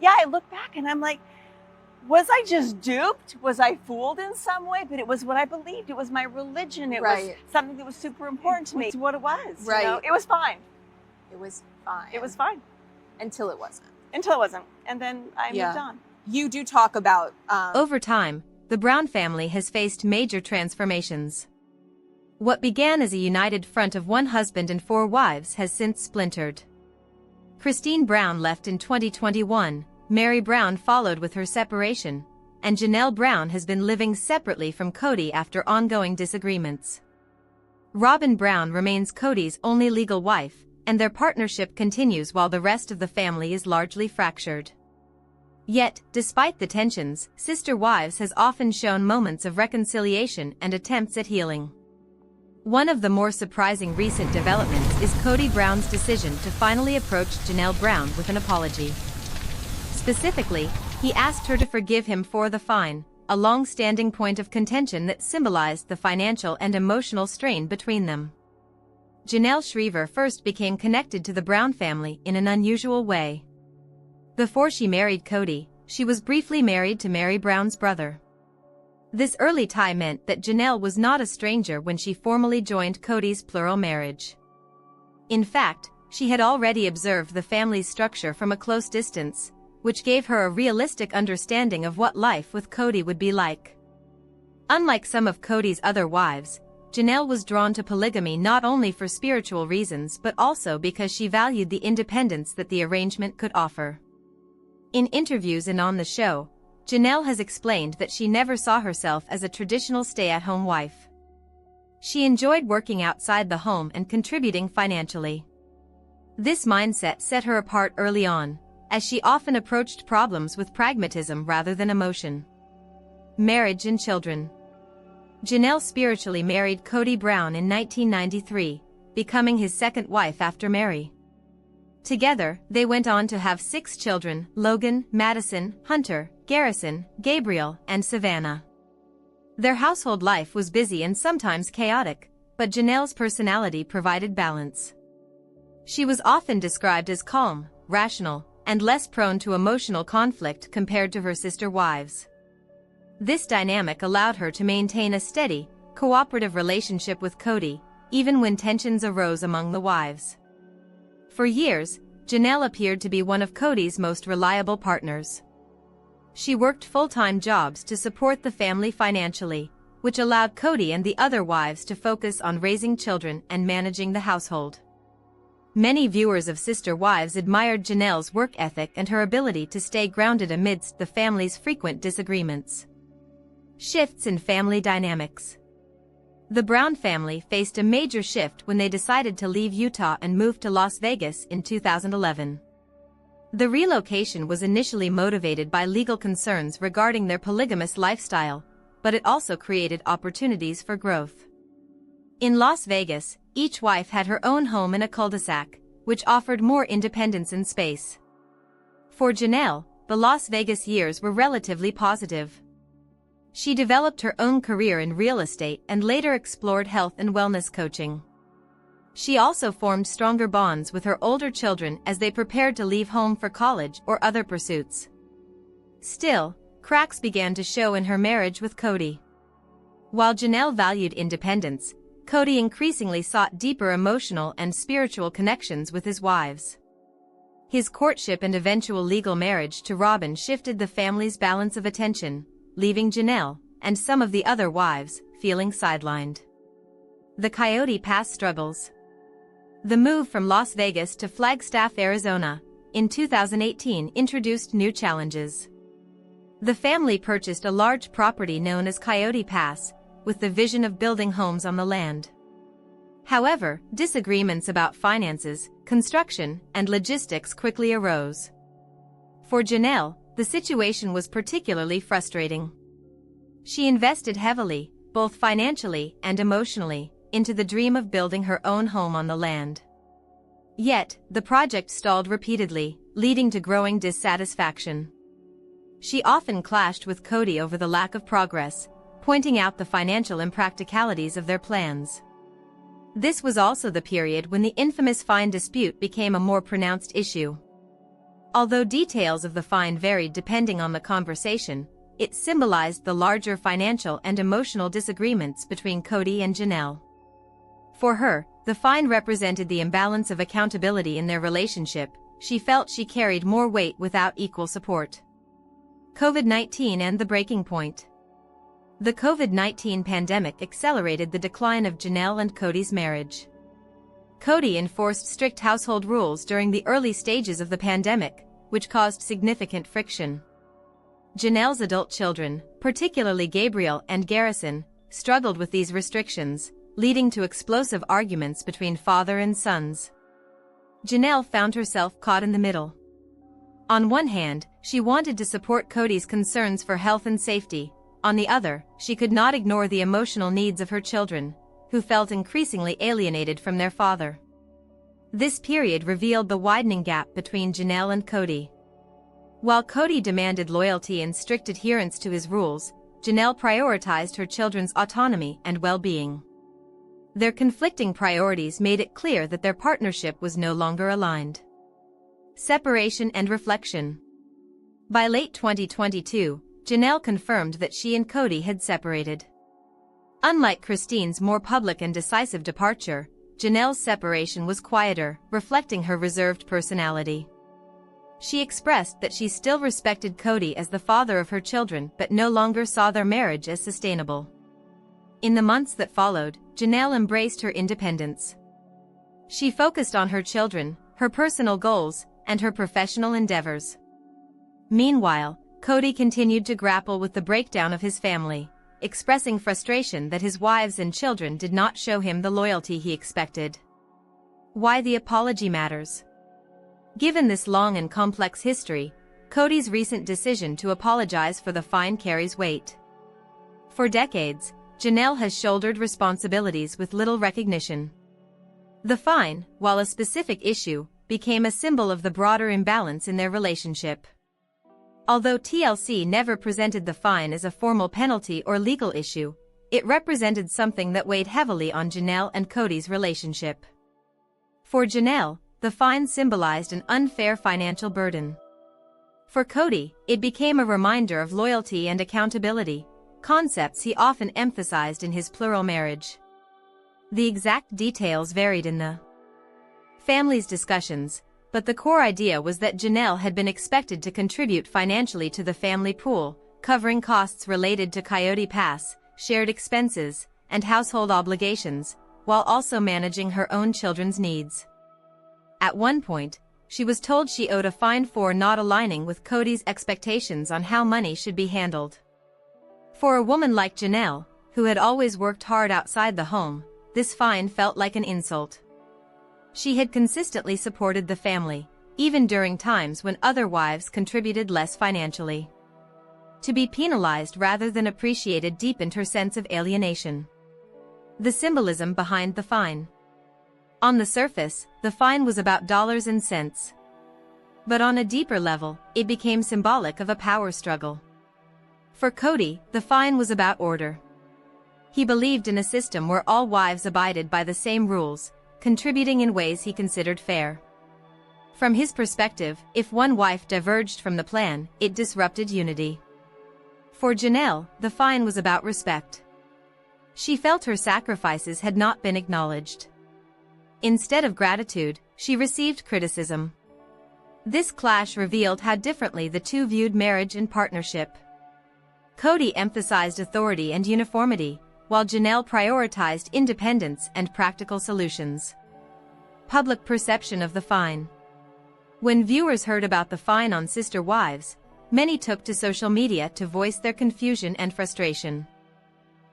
yeah, I look back and I'm like, was I just duped? Was I fooled in some way? But it was what I believed. It was my religion. It was something that was super important to me. It's what it was. Right. You know? It was fine. It was fine. It was fine. Until it wasn't. Until it wasn't. And then I moved on. You do talk about... Over time, the Brown family has faced major transformations. What began as a united front of one husband and 4 wives has since splintered. Christine Brown left in 2021, Meri Brown followed with her separation, and Janelle Brown has been living separately from Kody after ongoing disagreements. Robyn Brown remains Kody's only legal wife, and their partnership continues while the rest of the family is largely fractured. Yet, despite the tensions, Sister Wives has often shown moments of reconciliation and attempts at healing. One of the more surprising recent developments is Kody Brown's decision to finally approach Janelle Brown with an apology. Specifically, he asked her to forgive him for the fine, a long-standing point of contention that symbolized the financial and emotional strain between them. Janelle Shriver first became connected to the Brown family in an unusual way. Before she married Kody, she was briefly married to Meri Brown's brother. This early tie meant that Janelle was not a stranger when she formally joined Kody's Plural marriage. In fact, she had already observed the family's structure from a close distance, which gave her a realistic understanding of what life with Kody would be like. Unlike some of Kody's other wives, Janelle was drawn to polygamy not only for spiritual reasons but also because she valued the independence that the arrangement could offer. In interviews and on the show, Janelle has explained that she never saw herself as a traditional stay-at-home wife. She enjoyed working outside the home and contributing financially. This mindset set her apart early on, as she often approached problems with pragmatism rather than emotion. Marriage and children. Janelle spiritually married Kody Brown in 1993, becoming his second wife after Meri. Together, they went on to have 6 children: Logan, Madison, Hunter, Garrison, Gabriel, and Savannah. Their household life was busy and sometimes chaotic, but Janelle's personality provided balance. She was often described as calm, rational, and less prone to emotional conflict compared to her sister wives. This dynamic allowed her to maintain a steady, cooperative relationship with Kody, even when tensions arose among the wives. For years, Janelle appeared to be one of Kody's most reliable partners. She worked full-time jobs to support the family financially, which allowed Kody and the other wives to focus on raising children and managing the household. Many viewers of Sister Wives admired Janelle's work ethic and her ability to stay grounded amidst the family's frequent disagreements. Shifts in family dynamics. The Brown family faced a major shift when they decided to leave Utah and move to Las Vegas in 2011. The relocation was initially motivated by legal concerns regarding their polygamous lifestyle, but it also created opportunities for growth. In Las Vegas, each wife had her own home in a cul-de-sac, which offered more independence and space. For Janelle, the Las Vegas years were relatively positive. She developed her own career in real estate and later explored health and wellness coaching. She also formed stronger bonds with her older children as they prepared to leave home for college or other pursuits. Still, cracks began to show in her marriage with Kody. While Janelle valued independence, Kody increasingly sought deeper emotional and spiritual connections with his wives. His courtship and eventual legal marriage to Robyn shifted the family's balance of attention, leaving Janelle, and some of the other wives, feeling sidelined. The Coyote Pass struggles. The move from Las Vegas to Flagstaff, Arizona, in 2018 introduced new challenges. The family purchased a large property known as Coyote Pass, with the vision of building homes on the land. However, disagreements about finances, construction, and logistics quickly arose. For Janelle, the situation was particularly frustrating. She invested heavily, both financially and emotionally, into the dream of building her own home on the land. Yet, the project stalled repeatedly, leading to growing dissatisfaction. She often clashed with Kody over the lack of progress, pointing out the financial impracticalities of their plans. This was also the period when the infamous fine dispute became a more pronounced issue. Although details of the fine varied depending on the conversation, it symbolized the larger financial and emotional disagreements between Kody and Janelle. For her, the fine represented the imbalance of accountability in their relationship. She felt she carried more weight without equal support. COVID-19 and the breaking point. The COVID-19 pandemic accelerated the decline of Janelle and Kody's marriage. Kody enforced strict household rules during the early stages of the pandemic, which caused significant friction. Janelle's adult children, particularly Gabriel and Garrison, struggled with these restrictions, leading to explosive arguments between father and sons. Janelle found herself caught in the middle. On one hand, she wanted to support Kody's concerns for health and safety. On the other, she could not ignore the emotional needs of her children, who felt increasingly alienated from their father. This period revealed the widening gap between Janelle and Kody. While Kody demanded loyalty and strict adherence to his rules, Janelle prioritized her children's autonomy and well-being. Their conflicting priorities made it clear that their partnership was no longer aligned. Separation and reflection. By late 2022, Janelle confirmed that she and Kody had separated. Unlike Christine's more public and decisive departure, Janelle's separation was quieter, reflecting her reserved personality. She expressed that she still respected Kody as the father of her children but no longer saw their marriage as sustainable. In the months that followed, Janelle embraced her independence. She focused on her children, her personal goals, and her professional endeavors. Meanwhile, Kody continued to grapple with the breakdown of his family, expressing frustration that his wives and children did not show him the loyalty he expected. Why the apology matters. Given this long and complex history, Kody's recent decision to apologize for the fine carries weight. For decades, Janelle has shouldered responsibilities with little recognition. The fine, while a specific issue, became a symbol of the broader imbalance in their relationship. Although TLC never presented the fine as a formal penalty or legal issue, it represented something that weighed heavily on Janelle and Kody's relationship. For Janelle, the fine symbolized an unfair financial burden. For Kody, it became a reminder of loyalty and accountability, concepts he often emphasized in his plural marriage. The exact details varied in the family's discussions, but the core idea was that Janelle had been expected to contribute financially to the family pool, covering costs related to Coyote Pass, shared expenses, and household obligations, while also managing her own children's needs. At one point, she was told she owed a fine for not aligning with Kody's expectations on how money should be handled. For a woman like Janelle, who had always worked hard outside the home, this fine felt like an insult. She had consistently supported the family, even during times when other wives contributed less financially. To be penalized rather than appreciated deepened her sense of alienation. The symbolism behind the fine. On the surface, the fine was about dollars and cents. But on a deeper level, it became symbolic of a power struggle. For Kody, the fine was about order. He believed in a system where all wives abided by the same rules, contributing in ways he considered fair. From his perspective, if one wife diverged from the plan, it disrupted unity. For Janelle, the fine was about respect. She felt her sacrifices had not been acknowledged. Instead of gratitude, she received criticism. This clash revealed how differently the two viewed marriage and partnership. Kody emphasized authority and uniformity, while Janelle prioritized independence and practical solutions. Public perception of the fine. When viewers heard about the fine on Sister Wives, many took to social media to voice their confusion and frustration.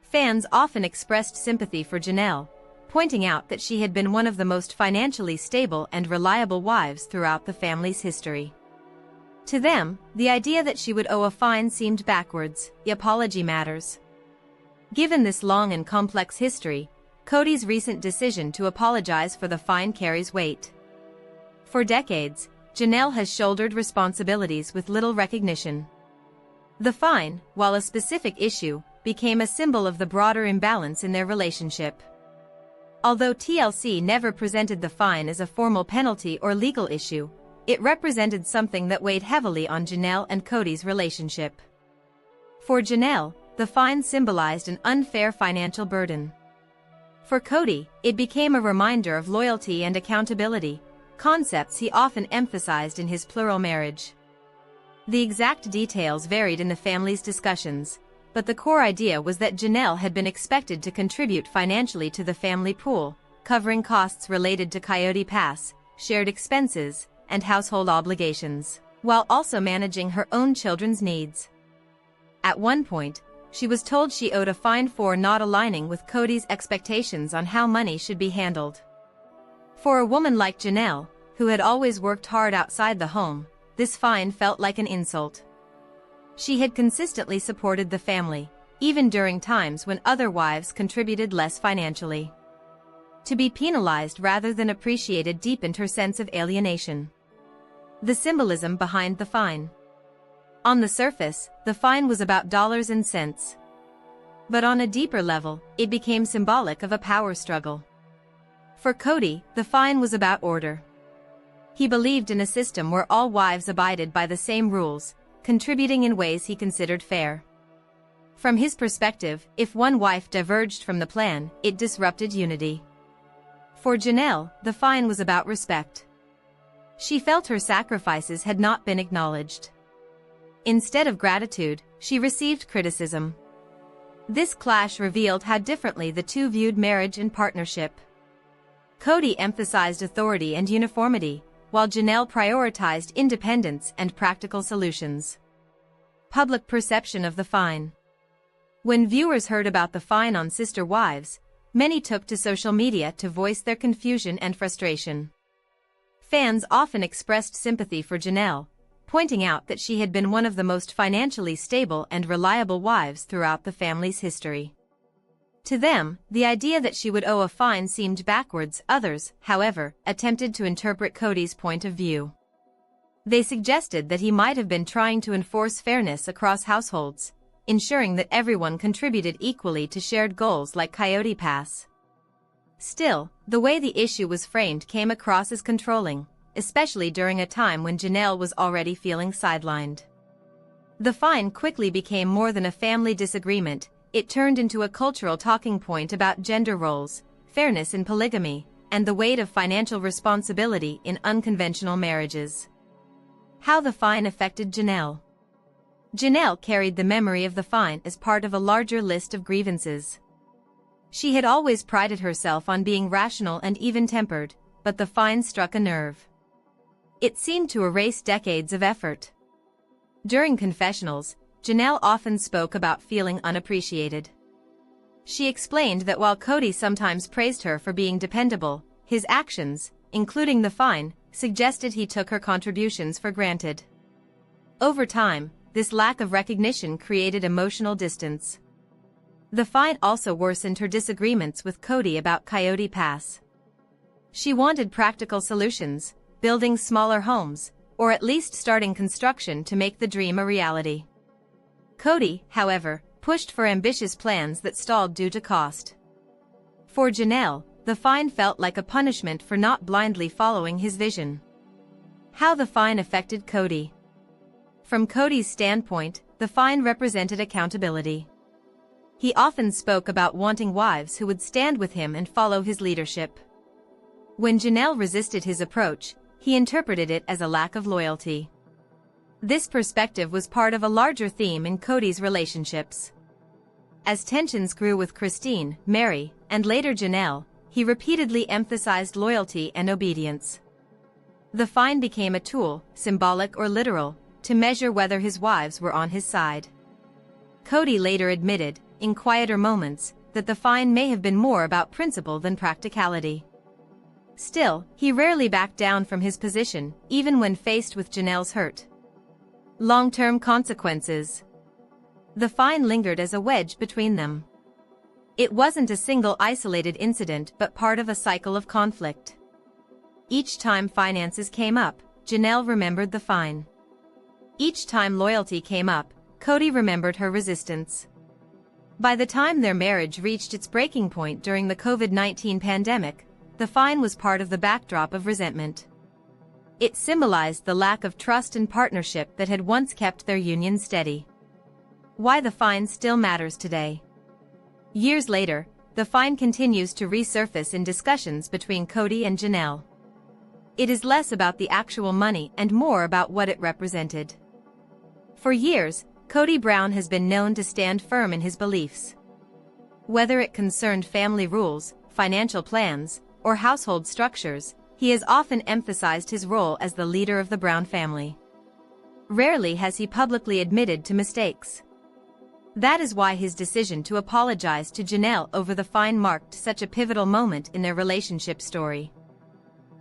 Fans often expressed sympathy for Janelle, pointing out that she had been one of the most financially stable and reliable wives throughout the family's history. To them, the idea that she would owe a fine seemed backwards. The apology matters. Given this long and complex history, Kody's recent decision to apologize for the fine carries weight. For decades, Janelle has shouldered responsibilities with little recognition. The fine, while a specific issue, became a symbol of the broader imbalance in their relationship. Although TLC never presented the fine as a formal penalty or legal issue, it represented something that weighed heavily on Janelle and Kody's relationship. For Janelle, the fine symbolized an unfair financial burden. For Kody, it became a reminder of loyalty and accountability, concepts he often emphasized in his plural marriage. The exact details varied in the family's discussions, but the core idea was that Janelle had been expected to contribute financially to the family pool, covering costs related to Coyote Pass, shared expenses, and household obligations, while also managing her own children's needs. At one point, she was told she owed a fine for not aligning with Kody's expectations on how money should be handled. For a woman like Janelle, who had always worked hard outside the home, this fine felt like an insult. She had consistently supported the family, even during times when other wives contributed less financially. To be penalized rather than appreciated deepened her sense of alienation. The symbolism behind the fine. On the surface, the fine was about dollars and cents. But on a deeper level, it became symbolic of a power struggle. For Kody, the fine was about order. He believed in a system where all wives abided by the same rules, contributing in ways he considered fair. From his perspective, if one wife diverged from the plan, it disrupted unity. For Janelle, the fine was about respect. She felt her sacrifices had not been acknowledged. Instead of gratitude, she received criticism. This clash revealed how differently the two viewed marriage and partnership. Kody emphasized authority and uniformity, while Janelle prioritized independence and practical solutions. Public perception of the fine. When viewers heard about the fine on Sister Wives, many took to social media to voice their confusion and frustration. Fans often expressed sympathy for Janelle, pointing out that she had been one of the most financially stable and reliable wives throughout the family's history. To them, the idea that she would owe a fine seemed backwards. Others, however, attempted to interpret Kody's point of view. They suggested that he might have been trying to enforce fairness across households, ensuring that everyone contributed equally to shared goals like Coyote Pass. Still, the way the issue was framed came across as controlling, especially during a time when Janelle was already feeling sidelined. The fine quickly became more than a family disagreement. It turned into a cultural talking point about gender roles, fairness in polygamy, and the weight of financial responsibility in unconventional marriages. How the fine affected Janelle. Janelle carried the memory of the fine as part of a larger list of grievances. She had always prided herself on being rational and even-tempered, but the fine struck a nerve. It seemed to erase decades of effort. During confessionals, Janelle often spoke about feeling unappreciated. She explained that while Kody sometimes praised her for being dependable, his actions, including the fine, suggested he took her contributions for granted. Over time, this lack of recognition created emotional distance. The fine also worsened her disagreements with Kody about Coyote Pass. She wanted practical solutions, building smaller homes, or at least starting construction to make the dream a reality. Kody, however, pushed for ambitious plans that stalled due to cost. For Janelle, the fine felt like a punishment for not blindly following his vision. How the fine affected Kody. From Kody's standpoint, the fine represented accountability. He often spoke about wanting wives who would stand with him and follow his leadership. When Janelle resisted his approach, he interpreted it as a lack of loyalty. This perspective was part of a larger theme in Kody's relationships. As tensions grew with Christine, Meri, and later Janelle, he repeatedly emphasized loyalty and obedience. The fine became a tool, symbolic or literal, to measure whether his wives were on his side. Kody later admitted, in quieter moments, that the fine may have been more about principle than practicality. Still, he rarely backed down from his position, even when faced with Janelle's hurt. Long-term consequences. The fine lingered as a wedge between them. It wasn't a single isolated incident but part of a cycle of conflict. Each time finances came up, Janelle remembered the fine. Each time loyalty came up, Kody remembered her resistance. By the time their marriage reached its breaking point during the COVID-19 pandemic, the fine was part of the backdrop of resentment. It symbolized the lack of trust and partnership that had once kept their union steady. Why the fine still matters today. Years later, the fine continues to resurface in discussions between Kody and Janelle. It is less about the actual money and more about what it represented. For years, Kody Brown has been known to stand firm in his beliefs. Whether it concerned family rules, financial plans, or household structures, he has often emphasized his role as the leader of the Brown family. Rarely has he publicly admitted to mistakes. That is why his decision to apologize to Janelle over the fine marked such a pivotal moment in their relationship story.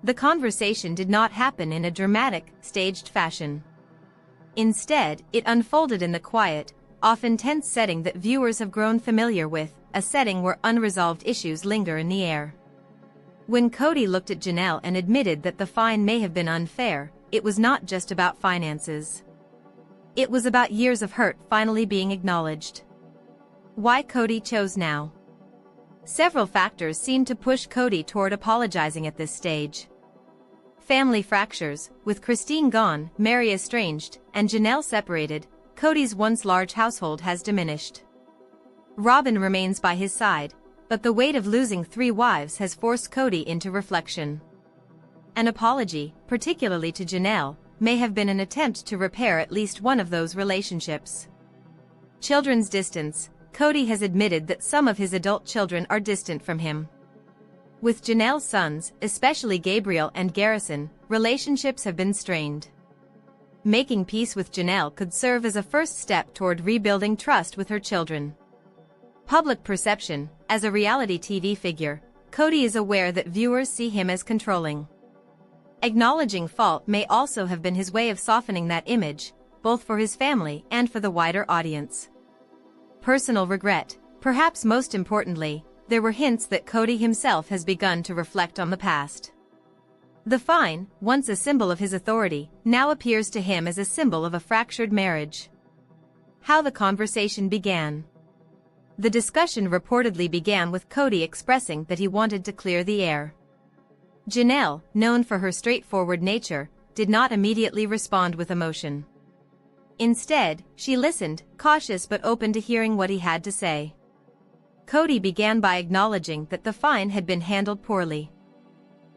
The conversation did not happen in a dramatic, staged fashion. Instead, it unfolded in the quiet, often tense setting that viewers have grown familiar with, a setting where unresolved issues linger in the air. When Kody looked at Janelle and admitted that the fine may have been unfair, it was not just about finances. It was about years of hurt finally being acknowledged. Why Kody chose now? Several factors seemed to push Kody toward apologizing at this stage. Family fractures, with Christine gone, Meri estranged, and Janelle separated, Kody's once large household has diminished. Robyn remains by his side, but the weight of losing 3 wives has forced Kody into reflection. An apology, particularly to Janelle, may have been an attempt to repair at least one of those relationships. Children's distance. Kody has admitted that some of his adult children are distant from him. With Janelle's sons, especially Gabriel and Garrison, relationships have been strained. Making peace with Janelle could serve as a first step toward rebuilding trust with her children. Public perception. As a reality TV figure, Kody is aware that viewers see him as controlling. Acknowledging fault may also have been his way of softening that image, both for his family and for the wider audience. Personal regret. Perhaps most importantly, there were hints that Kody himself has begun to reflect on the past. The fine, once a symbol of his authority, now appears to him as a symbol of a fractured marriage. How the conversation began. The discussion reportedly began with Kody expressing that he wanted to clear the air. Janelle, known for her straightforward nature, did not immediately respond with emotion. Instead, she listened, cautious but open to hearing what he had to say. Kody began by acknowledging that the fine had been handled poorly.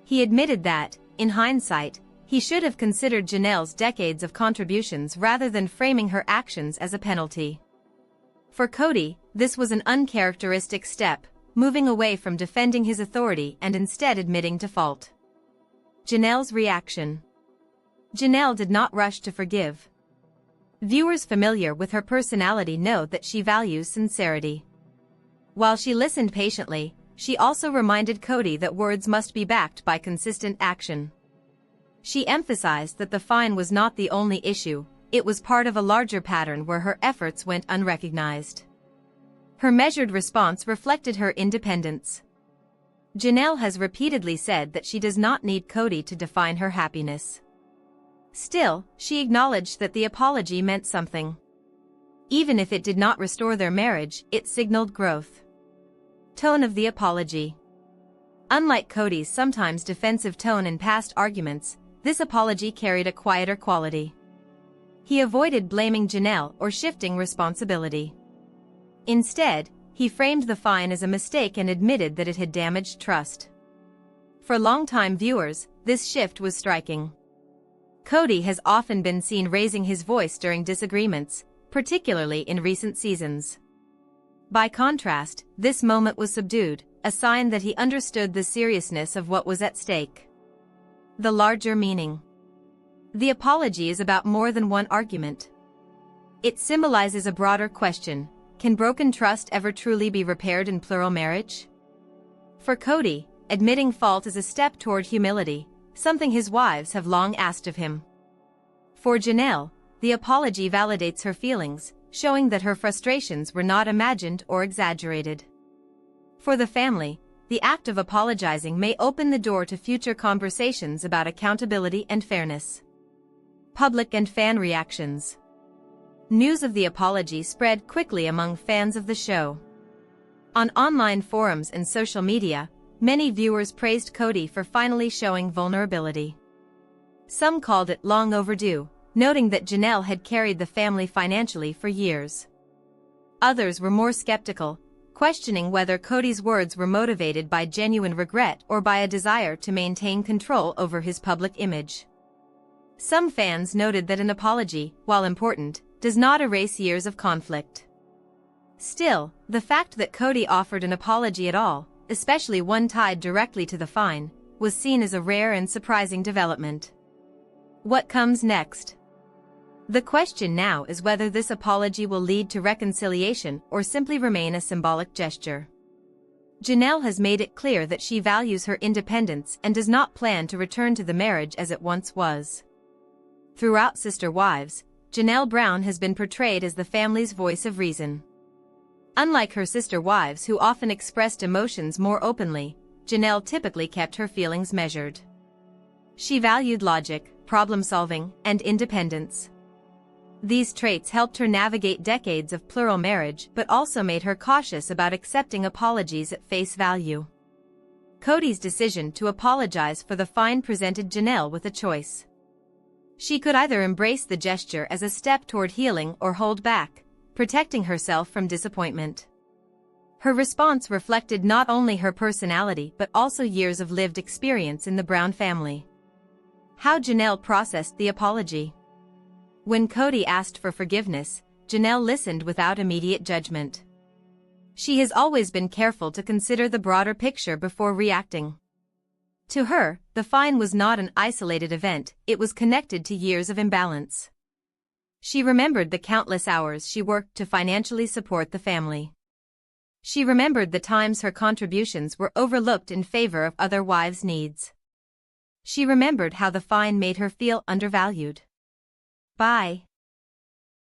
He admitted that, in hindsight, he should have considered Janelle's decades of contributions rather than framing her actions as a penalty. For Kody, this was an uncharacteristic step, moving away from defending his authority and instead admitting to fault. Janelle's reaction. Janelle did not rush to forgive. Viewers familiar with her personality know that she values sincerity. While she listened patiently, she also reminded Kody that words must be backed by consistent action. She emphasized that the fine was not the only issue, it was part of a larger pattern where her efforts went unrecognized. Her measured response reflected her independence. Janelle has repeatedly said that she does not need Kody to define her happiness. Still, she acknowledged that the apology meant something. Even if it did not restore their marriage, it signaled growth. Tone of the apology. Unlike Kody's sometimes defensive tone in past arguments, this apology carried a quieter quality. He avoided blaming Janelle or shifting responsibility. Instead, he framed the fine as a mistake and admitted that it had damaged trust. For longtime viewers, this shift was striking. Kody has often been seen raising his voice during disagreements, particularly in recent seasons. By contrast, this moment was subdued, a sign that he understood the seriousness of what was at stake. The larger meaning. The apology is about more than one argument. It symbolizes a broader question: can broken trust ever truly be repaired in plural marriage? For Kody, admitting fault is a step toward humility, something his wives have long asked of him. For Janelle, the apology validates her feelings, showing that her frustrations were not imagined or exaggerated. For the family, the act of apologizing may open the door to future conversations about accountability and fairness. Public and fan reactions. News of the apology spread quickly among fans of the show. On online forums and social media, many viewers praised Kody for finally showing vulnerability. Some called it long overdue, noting that Janelle had carried the family financially for years. Others were more skeptical, questioning whether Kody's words were motivated by genuine regret or by a desire to maintain control over his public image. Some fans noted that an apology, while important, does not erase years of conflict. Still, the fact that Kody offered an apology at all, especially one tied directly to the fine, was seen as a rare and surprising development. What comes next? The question now is whether this apology will lead to reconciliation or simply remain a symbolic gesture. Janelle has made it clear that she values her independence and does not plan to return to the marriage as it once was. Throughout Sister Wives, Janelle Brown has been portrayed as the family's voice of reason. Unlike her sister wives who often expressed emotions more openly, Janelle typically kept her feelings measured. She valued logic, problem-solving, and independence. These traits helped her navigate decades of plural marriage but also made her cautious about accepting apologies at face value. Kody's decision to apologize for the fine presented Janelle with a choice. She could either embrace the gesture as a step toward healing or hold back, protecting herself from disappointment. Her response reflected not only her personality but also years of lived experience in the Brown family. How Janelle processed the apology. When Kody asked for forgiveness, Janelle listened without immediate judgment. She has always been careful to consider the broader picture before reacting. To her, the fine was not an isolated event, it was connected to years of imbalance. She remembered the countless hours she worked to financially support the family. She remembered the times her contributions were overlooked in favor of other wives' needs. She remembered how the fine made her feel undervalued. Bye.